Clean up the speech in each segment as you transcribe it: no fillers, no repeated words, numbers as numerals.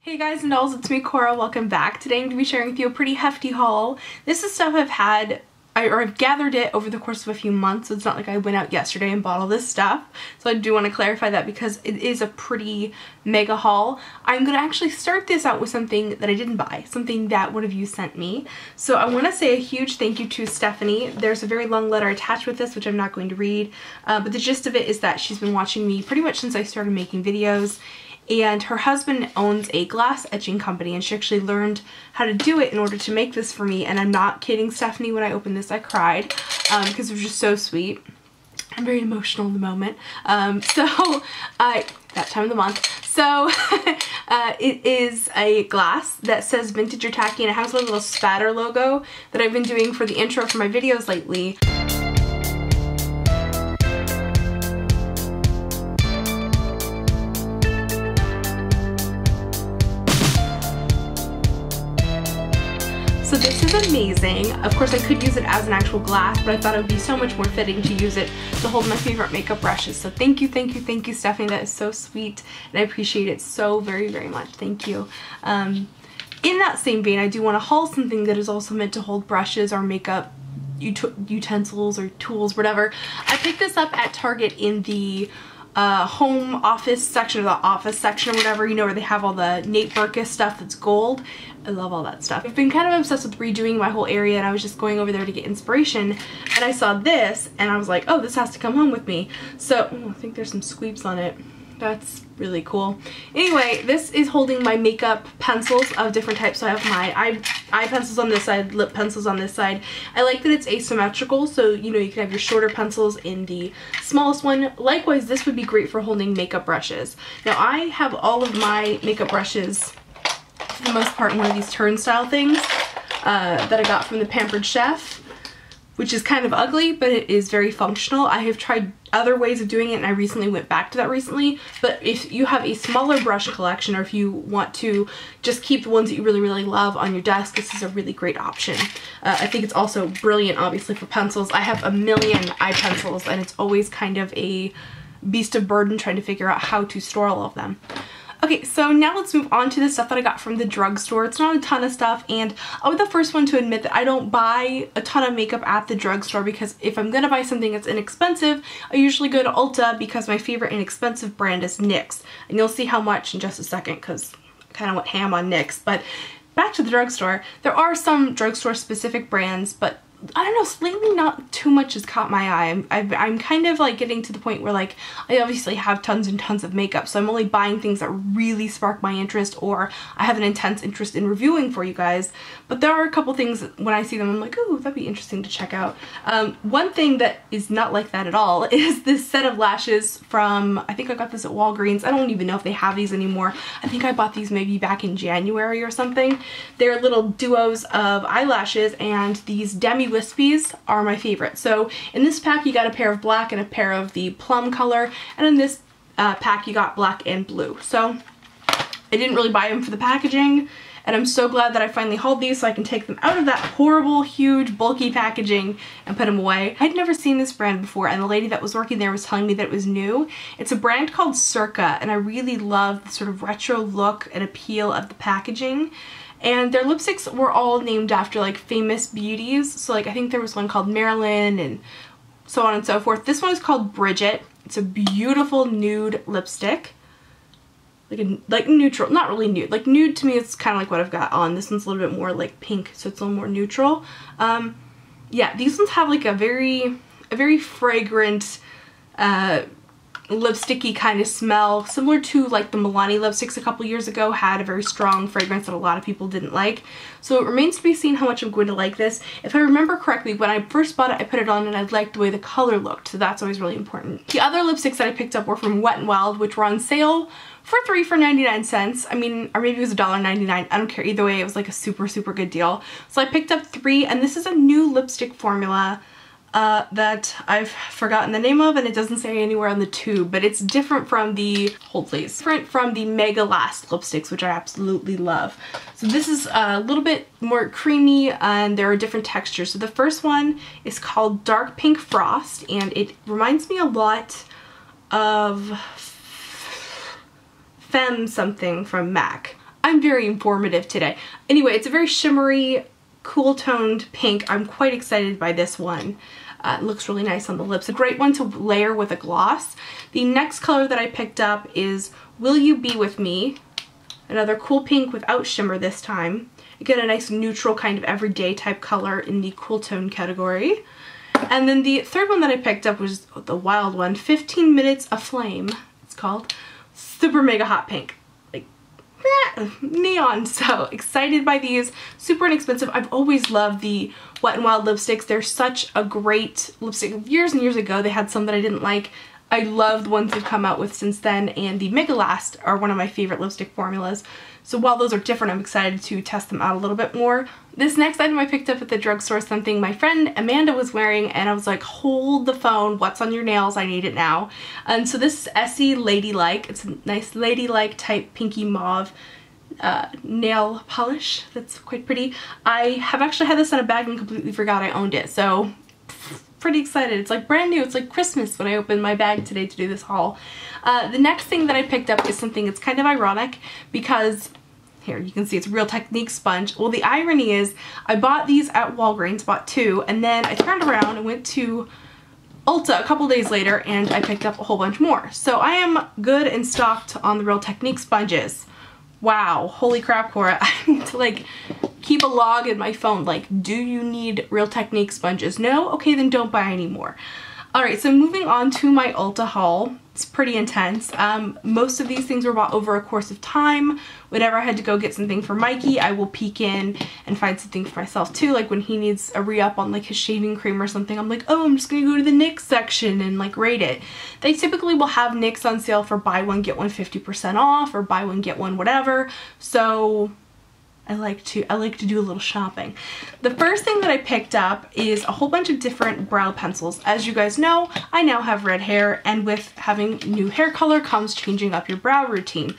Hey guys and dolls, it's me Cora. Welcome back. Today I'm going to be sharing with you a pretty hefty haul. This is stuff I've gathered it over the course of a few months, so it's not like I went out yesterday and bought all this stuff. So I do want to clarify that because it is a pretty mega haul. I'm going to actually start this out with something that I didn't buy, something that one of you sent me. So I want to say a huge thank you to Stephanie. There's a very long letter attached with this, which I'm not going to read, but the gist of it is that she's been watching me pretty much since I started making videos. And her husband owns a glass etching company, and she actually learned how to do it in order to make this for me. And I'm not kidding, Stephanie, when I opened this I cried because it was just so sweet. I'm very emotional in the moment. That time of the month. So it is a glass that says Vintageortacky, and it has a little spatter logo that I've been doing for the intro for my videos lately. So this is amazing. Of course I could use it as an actual glass, but I thought it would be so much more fitting to use it to hold my favorite makeup brushes. So thank you, Stephanie. That is so sweet, and I appreciate it so very, very much. Thank you. In that same vein, I do want to haul something that is also meant to hold brushes or makeup utensils or tools, whatever. I picked this up at Target in the home office section, or the office section or whatever, you know, where they have all the Nate Berkus stuff that's gold. I love all that stuff. I've been kind of obsessed with redoing my whole area, and I was just going over there to get inspiration, and I saw this and I was like, oh, this has to come home with me. So I think there's some squeeps on it. That's really cool. Anyway, this is holding my makeup pencils of different types. So I have my eye pencils on this side, lip pencils on this side. I like that it's asymmetrical, so you know, you can have your shorter pencils in the smallest one. Likewise, this would be great for holding makeup brushes. Now I have all of my makeup brushes for the most part in one of these turnstile things that I got from the Pampered Chef, which is kind of ugly, but it is very functional. I have tried other ways of doing it, and I recently went back to that recently. But if you have a smaller brush collection, or if you want to just keep the ones that you really, really love on your desk, this is a really great option. I think it's also brilliant, obviously, for pencils. I have a million eye pencils, and it's always kind of a beast of burden trying to figure out how to store all of them. Okay, so now let's move on to the stuff that I got from the drugstore. It's not a ton of stuff, and I'll be the first one to admit that I don't buy a ton of makeup at the drugstore, because if I'm gonna buy something that's inexpensive, I usually go to Ulta because my favorite inexpensive brand is NYX. And you'll see how much in just a second, because I kind of went ham on NYX. But back to the drugstore, there are some drugstore specific brands, but I don't know, lately not too much has caught my eye. I'm kind of like getting to the point where, like, I obviously have tons and tons of makeup, so I'm only buying things that really spark my interest, or I have an intense interest in reviewing for you guys. But there are a couple things that when I see them I'm like, ooh, that'd be interesting to check out. One thing that is not like that at all is this set of lashes from, I think I got this at Walgreens. I don't even know if they have these anymore. I think I bought these maybe back in January or something. They're little duos of eyelashes, and these demi wispies are my favorite. So in this pack you got a pair of black and a pair of the plum color, and in this pack you got black and blue. So I didn't really buy them for the packaging, and I'm so glad that I finally hauled these so I can take them out of that horrible, huge, bulky packaging and put them away. I'd never seen this brand before, and the lady that was working there was telling me that it was new. It's a brand called Circa, and I really love the sort of retro look and appeal of the packaging. And their lipsticks were all named after, like, famous beauties. So, like, I think there was one called Marilyn and so on and so forth. This one is called Bridget. It's a beautiful nude lipstick. Like neutral, not really nude. Like, nude to me is kind of like what I've got on. This one's a little bit more like pink, so it's a little more neutral. Yeah, these ones have like a very fragrant, lipsticky kind of smell, similar to like the Milani lipsticks a couple years ago had a very strong fragrance that a lot of people didn't like. So it remains to be seen how much I'm going to like this. If I remember correctly, when I first bought it, I put it on and I liked the way the color looked, so that's always really important. The other lipsticks that I picked up were from Wet n Wild, which were on sale for 3 for 99 cents. I mean, or maybe it was $1.99. I don't care. Either way, it was like a super good deal. So I picked up 3, and this is a new lipstick formula that I've forgotten the name of, and it doesn't say anywhere on the tube, but it's different from the, hold please, different from the Mega Last lipsticks, which I absolutely love. So this is a little bit more creamy, and there are different textures. So the first one is called Dark Pink Frost, and it reminds me a lot of Femme something from MAC. I'm very informative today. Anyway, it's a very shimmery, cool toned pink. I'm quite excited by this one. It looks really nice on the lips. A great one to layer with a gloss. The next color that I picked up is Will You Be With Me? Another cool pink without shimmer this time. Again, a nice neutral kind of everyday type color in the cool tone category. And then the third one that I picked up was the wild one, 15 Minutes Aflame, it's called. Super mega hot pink. Like, neon. So excited by these. Super inexpensive. I've always loved the Wet n Wild lipsticks. They're such a great lipstick. Years and years ago, they had some that I didn't like. I love the ones they've come out with since then, and the Mega Last are one of my favorite lipstick formulas. So while those are different, I'm excited to test them out a little bit more. This next item I picked up at the drugstore is something my friend Amanda was wearing, and I was like, hold the phone, what's on your nails? I need it now. And so this is Essie Ladylike. It's a nice ladylike type pinky mauve nail polish that's quite pretty. I have actually had this in a bag and completely forgot I owned it, so pretty excited. It's like brand new. It's like Christmas when I opened my bag today to do this haul. The next thing that I picked up is something that's kind of ironic because here you can see it's Real Technique sponge. Well, the irony is I bought these at Walgreens, bought 2, and then I turned around and went to Ulta a couple days later and I picked up a whole bunch more. So I am good and stocked on the Real Technique sponges. Wow, holy crap, Cora. I need to like keep a log in my phone, like, do you need Real Technique sponges? No? Okay, then don't buy any more. Alright, so moving on to my Ulta haul. It's pretty intense. Most of these things were bought over a course of time. Whenever I had to go get something for Mikey, I will peek in and find something for myself too. Like when he needs a re-up on like his shaving cream or something, I'm like, oh, I'm just gonna go to the NYX section and like rate it. They typically will have NYX on sale for buy one, get one 50% off, or buy one, get one whatever. So I like to do a little shopping. The first thing that I picked up is a whole bunch of different brow pencils. As you guys know, I now have red hair, and with having new hair color comes changing up your brow routine.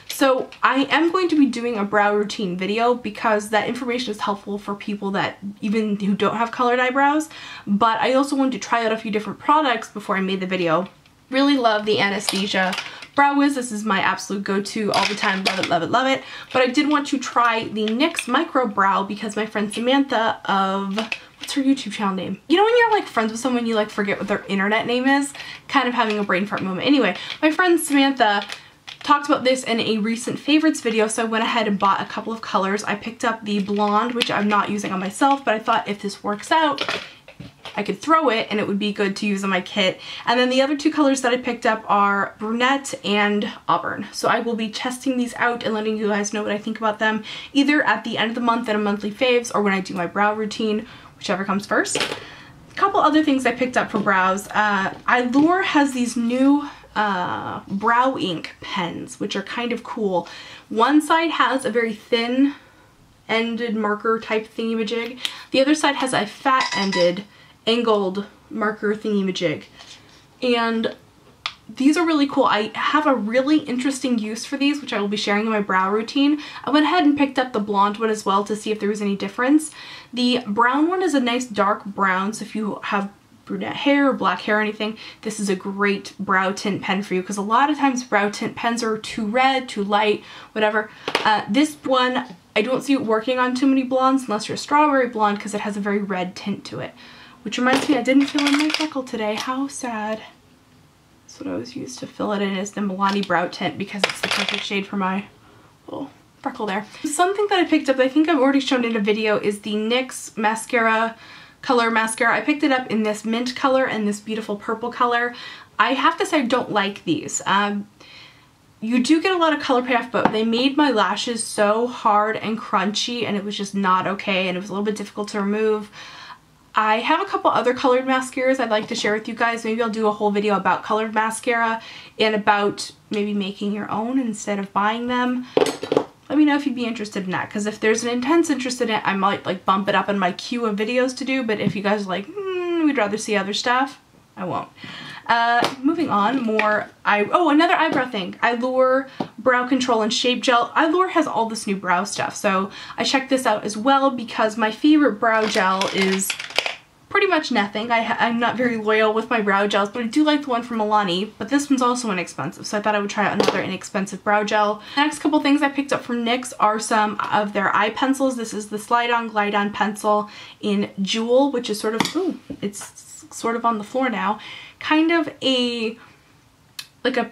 So I am going to be doing a brow routine video because that information is helpful for people that even who don't have colored eyebrows, but I also wanted to try out a few different products before I made the video. Really love the Anastasia Brow Wiz. This is my absolute go-to all the time. Love it, love it, love it. But I did want to try the NYX Micro Brow because my friend Samantha of, what's her YouTube channel name? You know when you're like friends with someone you like forget what their internet name is? Kind of having a brain fart moment. Anyway, my friend Samantha talked about this in a recent favorites video, so I went ahead and bought a couple of colors. I picked up the blonde, which I'm not using on myself, but I thought if this works out, I could throw it and it would be good to use in my kit. And then the other 2 colors that I picked up are brunette and auburn. So I will be testing these out and letting you guys know what I think about them either at the end of the month in a monthly faves or when I do my brow routine, whichever comes first. A couple other things I picked up for brows. Allure has these new brow ink pens, which are kind of cool. One side has a very thin ended marker type thingy-majig. The other side has a fat ended angled marker thingy-majig, and these are really cool. I have a really interesting use for these, which I will be sharing in my brow routine. I went ahead and picked up the blonde one as well to see if there was any difference. The brown one is a nice dark brown, so if you have brunette hair or black hair or anything, this is a great brow tint pen for you because a lot of times brow tint pens are too red, too light, whatever. This one, I don't see it working on too many blondes unless you're a strawberry blonde because it has a very red tint to it. Which reminds me, I didn't fill in my freckle today. How sad. That's what I always used to fill it in, is the Milani Brow Tint because it's the perfect shade for my little freckle there. Something that I picked up, I think I've already shown in a video, is the NYX Mascara Color Mascara. I picked it up in this mint color and this beautiful purple color. I have to say I don't like these. You do get a lot of color payoff, but they made my lashes so hard and crunchy and it was just not okay, and it was a little bit difficult to remove. I have a couple other colored mascaras I'd like to share with you guys. Maybe I'll do a whole video about colored mascara and about maybe making your own instead of buying them. Let me know if you'd be interested in that, because if there's an intense interest in it, I might like bump it up in my queue of videos to do, but if you guys are like, we'd rather see other stuff, I won't. Moving on, another eyebrow thing. Allure Brow Control and Shape Gel. Allure has all this new brow stuff, so I checked this out as well because my favorite brow gel is pretty much nothing. I'm not very loyal with my brow gels, but I do like the one from Milani, but this one's also inexpensive, so I thought I would try out another inexpensive brow gel. The next couple things I picked up from NYX are some of their eye pencils. This is the Slide On Glide On pencil in Jewel, which is sort of, ooh, it's sort of on the floor now. Kind of like a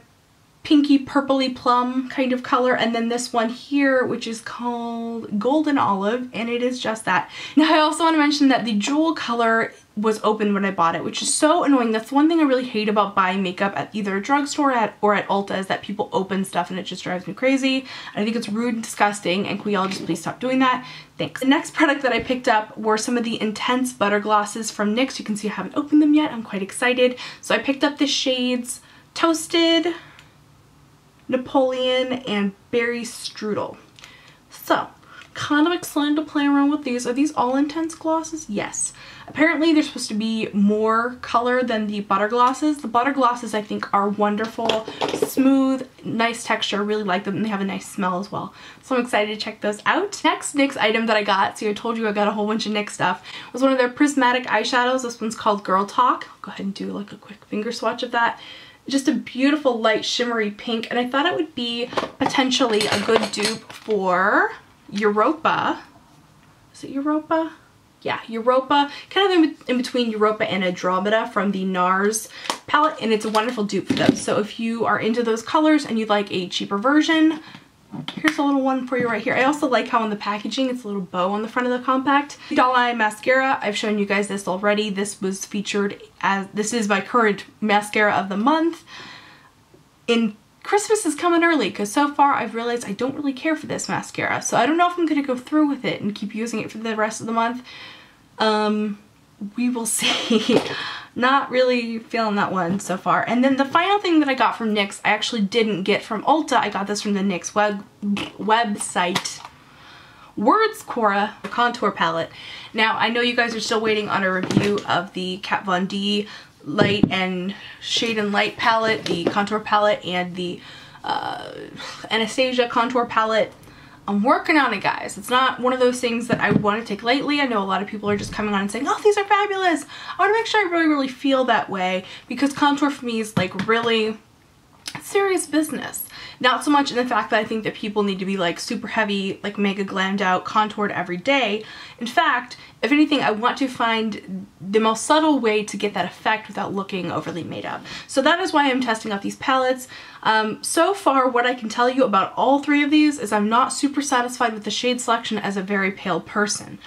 pinky purpley plum kind of color, and then this one here which is called Golden Olive, and it is just that. Now I also want to mention that the Jewel color was open when I bought it, which is so annoying. That's one thing I really hate about buying makeup at either a drugstore or at Ulta, is that people open stuff and it just drives me crazy. I think it's rude and disgusting, and can we all just please stop doing that? Thanks. The next product that I picked up were some of the Intense Butter Glosses from NYX. You can see I haven't opened them yet. I'm quite excited. So I picked up the shades Toasted, Napoleon, and Berry Strudel. So, kind of excited to play around with these. Are these all Intense glosses? Yes. Apparently they're supposed to be more color than the butter glosses. The butter glosses I think are wonderful, smooth, nice texture, really like them, and they have a nice smell as well. So I'm excited to check those out. Next NYX item that I got, see I told you I got a whole bunch of NYX stuff, was one of their prismatic eyeshadows. This one's called Girl Talk. I'll go ahead and do like a quick finger swatch of that. Just a beautiful light shimmery pink, and I thought it would be potentially a good dupe for Europa. Is it Europa? Yeah, Europa, kind of in between Europa and Andromeda from the NARS palette, and it's a wonderful dupe for those. So if you are into those colors and you'd like a cheaper version, here's a little one for you right here. I also like how on the packaging it's a little bow on the front of the compact. Doll Eye Mascara, I've shown you guys this already. This was featured as, this is my current mascara of the month. Christmas is coming early, because so far I've realized I don't really care for this mascara. So I don't know if I'm going to go through with it and keep using it for the rest of the month. We will see. Not really feeling that one so far. And then the final thing that I got from NYX, I actually didn't get from Ulta. I got this from the NYX website. Words Cora contour palette. Now I know you guys are still waiting on a review of the Kat Von D light and shade and light palette, the contour palette, and the Anastasia contour palette. I'm working on it, guys. It's not one of those things that I want to take lightly. I know a lot of people are just coming on and saying, oh, these are fabulous. I want to make sure I really feel that way, because contour for me is like really serious business. Not so much in the fact that I think that people need to be like super heavy, like mega glammed out, contoured every day. In fact, if anything, I want to find the most subtle way to get that effect without looking overly made up. So that is why I'm testing out these palettes. So far, what I can tell you about all three of these is I'm not super satisfied with the shade selection as a very pale person.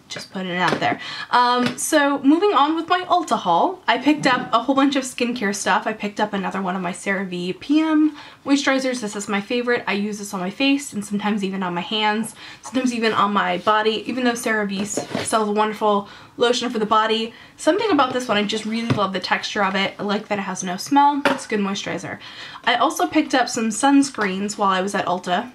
Just putting it out there. So moving on with my Ulta haul, I picked up a whole bunch of skincare stuff. I picked up another one of my CeraVe PM moisturizers. This is my favorite. I use this on my face and sometimes even on my hands, sometimes even on my body. Even though CeraVe sells a wonderful lotion for the body, something about this one, I just really love the texture of it. I like that it has no smell. It's a good moisturizer. I also picked up some sunscreens while I was at Ulta.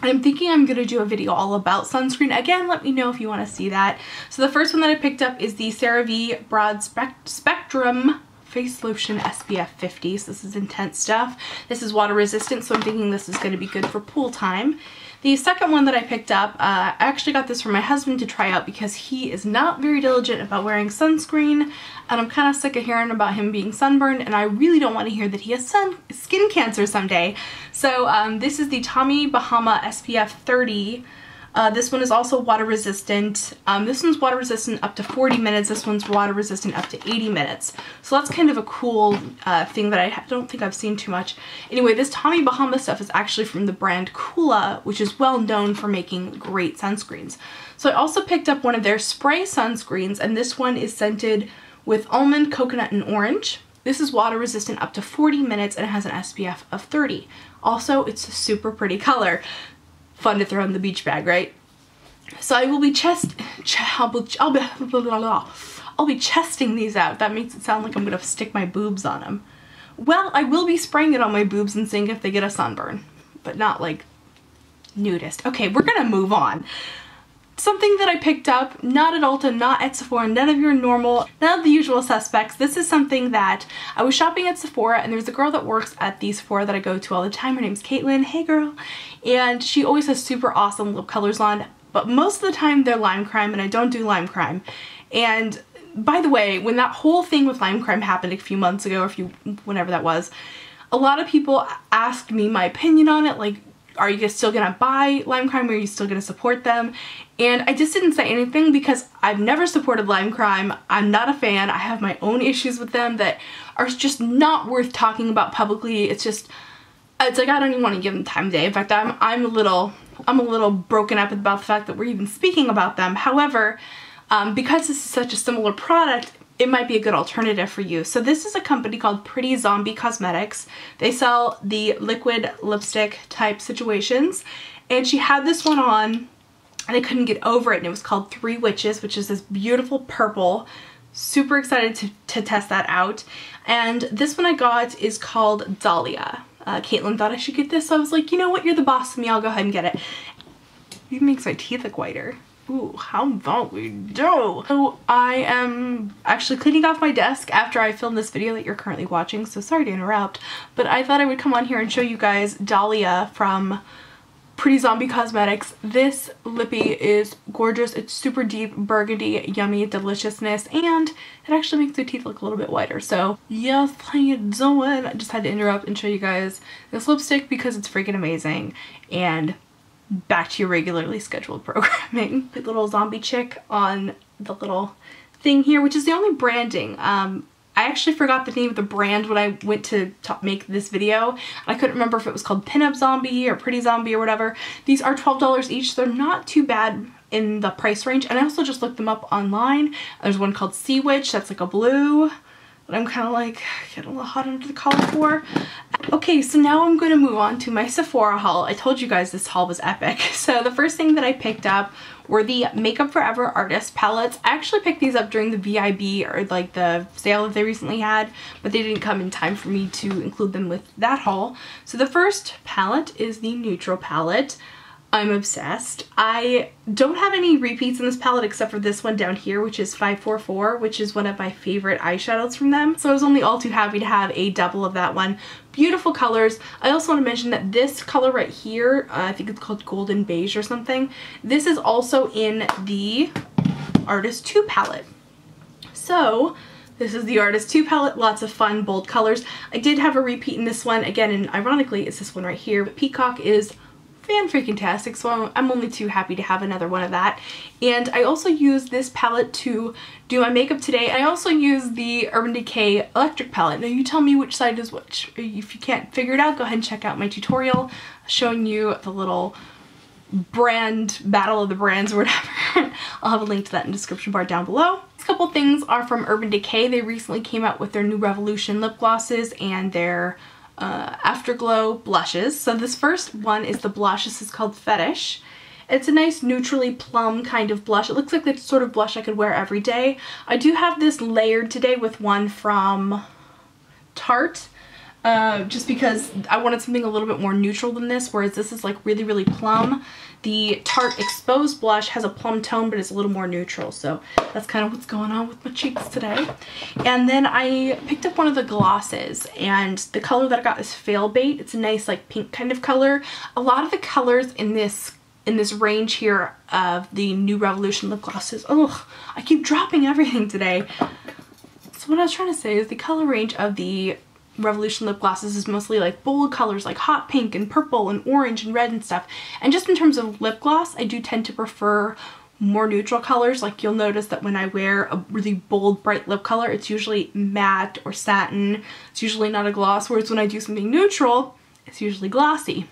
I'm thinking I'm going to do a video all about sunscreen. Again, let me know if you want to see that. So the first one that I picked up is the CeraVe Broad Spectrum Face Lotion SPF 50. So this is intense stuff. This is water resistant, so I'm thinking this is going to be good for pool time. The second one that I picked up, I actually got this for my husband to try out because he is not very diligent about wearing sunscreen, and I'm kind of sick of hearing about him being sunburned, and I really don't want to hear that he has skin cancer someday. So this is the Tommy Bahama SPF 30. This one is also water resistant. This one's water resistant up to 40 minutes. This one's water resistant up to 80 minutes. So that's kind of a cool thing that I don't think I've seen too much. Anyway, this Tommy Bahama stuff is actually from the brand Kula, which is well known for making great sunscreens. So I also picked up one of their spray sunscreens, and this one is scented with almond, coconut, and orange. This is water resistant up to 40 minutes and it has an SPF of 30. Also, it's a super pretty color. Fun to throw in the beach bag, right? So I will be I'll be chesting these out. That makes it sound like I'm gonna stick my boobs on them. Well, I will be spraying it on my boobs and seeing if they get a sunburn, but not like nudist. Okay, we're gonna move on. Something that I picked up, not at Ulta, not at Sephora, none of your normal, none of the usual suspects. This is something that I was shopping at Sephora, and there's a girl that works at the Sephora that I go to all the time. Her name's Caitlin. Hey girl. And she always has super awesome lip colors on. but most of the time they're lime crime, and I don't do lime crime. And by the way, when that whole thing with lime crime happened a few months ago, or whenever that was, a lot of people asked me my opinion on it, like, are you still gonna buy lime crime, or are you still gonna support them? And I just didn't say anything because I've never supported lime crime. I'm not a fan. I have my own issues with them that are just not worth talking about publicly. It's like I don't even want to give them time of day. In fact, I'm a little broken up about the fact that we're even speaking about them. However, because this is such a similar product, it might be a good alternative for you. So this is a company called Pretty Zombie Cosmetics. They sell the liquid lipstick type situations, and she had this one on and I couldn't get over it, and it was called Three Witches, which is this beautiful purple. Super excited to test that out. And this one I got is called Dahlia. Caitlin thought I should get this, so I was like, you know what, you're the boss of me, I'll go ahead and get it. It makes my teeth look whiter. Ooh, how about we do? So I am actually cleaning off my desk after I filmed this video that you're currently watching, so sorry to interrupt, but I thought I would come on here and show you guys Dahlia from Pretty Zombie Cosmetics. This lippy is gorgeous. It's super deep burgundy, yummy deliciousness, and it actually makes your teeth look a little bit whiter. So yes, how you doing? I just had to interrupt and show you guys this lipstick because it's freaking amazing. And back to your regularly scheduled programming. The little zombie chick on the little thing here, which is the only branding. I actually forgot the name of the brand when I went to make this video. I couldn't remember if it was called Pinup Zombie or Pretty Zombie or whatever. These are $12 each. They're not too bad in the price range. And I also just looked them up online. There's one called Sea Witch that's like a blue, but I'm kind of like getting a little hot under the collar for. Okay, so now I'm going to move on to my Sephora haul. I told you guys this haul was epic. So the first thing that I picked up were the Makeup Forever Artist palettes. I actually picked these up during the VIB, or like the sale that they recently had, but they didn't come in time for me to include them with that haul. So the first palette is the Neutral palette. I'm obsessed. I don't have any repeats in this palette except for this one down here, which is 544, which is one of my favorite eyeshadows from them. So I was only all too happy to have a double of that one. Beautiful colors. I also want to mention that this color right here, I think it's called Golden Beige or something, this is also in the Artist 2 palette. So this is the Artist 2 palette, lots of fun, bold colors. I did have a repeat in this one, again, and ironically it's this one right here. Peacock is fan-freaking-tastic, so I'm only too happy to have another one of that. And I also use this palette to do my makeup today. I also use the Urban Decay Electric palette. Now you tell me which side is which. If you can't figure it out, go ahead and check out my tutorial showing you the little brand battle of the brands or whatever. I'll have a link to that in the description bar down below. These couple things are from Urban Decay. They recently came out with their new Revolution lip glosses and their Afterglow blushes. So this first one is the blush. This is called Fetish. It's a nice neutrally plum kind of blush. It looks like the sort of blush I could wear every day. I do have this layered today with one from Tarte, just because I wanted something a little bit more neutral than this, whereas this is like really, really plum. The Tarte Exposed blush has a plum tone, but it's a little more neutral, so that's kind of what's going on with my cheeks today. And then I picked up one of the glosses, and the color that I got is Fail Bait. It's a nice like pink kind of color. A lot of the colors in this range here of the new Revolution lip glosses, oh, I keep dropping everything today. So what I was trying to say is the color range of the Revolution lip glosses is mostly like bold colors like hot pink and purple and orange and red and stuff. And just in terms of lip gloss, I do tend to prefer more neutral colors. Like you'll notice that when I wear a really bold bright lip color, it's usually matte or satin. It's usually not a gloss, whereas when I do something neutral, it's usually glossy.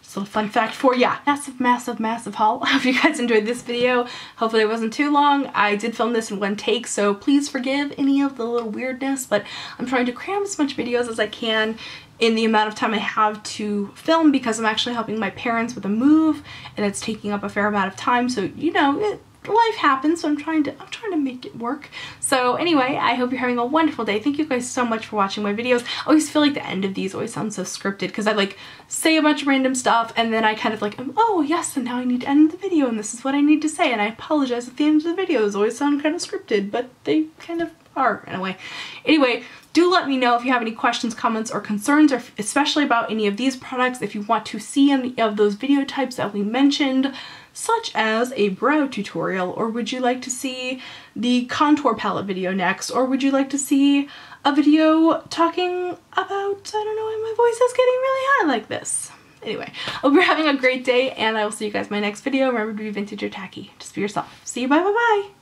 So a fun fact for ya. Massive, massive, massive haul. I hope you guys enjoyed this video. Hopefully it wasn't too long. I did film this in one take, so please forgive any of the little weirdness, but I'm trying to cram as much videos as I can in the amount of time I have to film because I'm actually helping my parents with a move and it's taking up a fair amount of time. So, you know, life happens, so I'm trying to make it work. So anyway, I hope you're having a wonderful day. Thank you guys so much for watching my videos. I always feel like the end of these always sounds so scripted because I like say a bunch of random stuff and then I kind of like, oh yes, and now I need to end the video and this is what I need to say, and I apologize if the end of the videos always sound kind of scripted, but they kind of are in a way. Anyway, Do let me know if you have any questions, comments, or concerns, or especially about any of these products, if you want to see any of those video types that we mentioned, such as a brow tutorial, or would you like to see the contour palette video next, or would you like to see a video talking about, I don't know why my voice is getting really high like this. Anyway, I hope you're having a great day, and I will see you guys in my next video. Remember to be vintage or tacky. Just be yourself. See you, bye bye bye.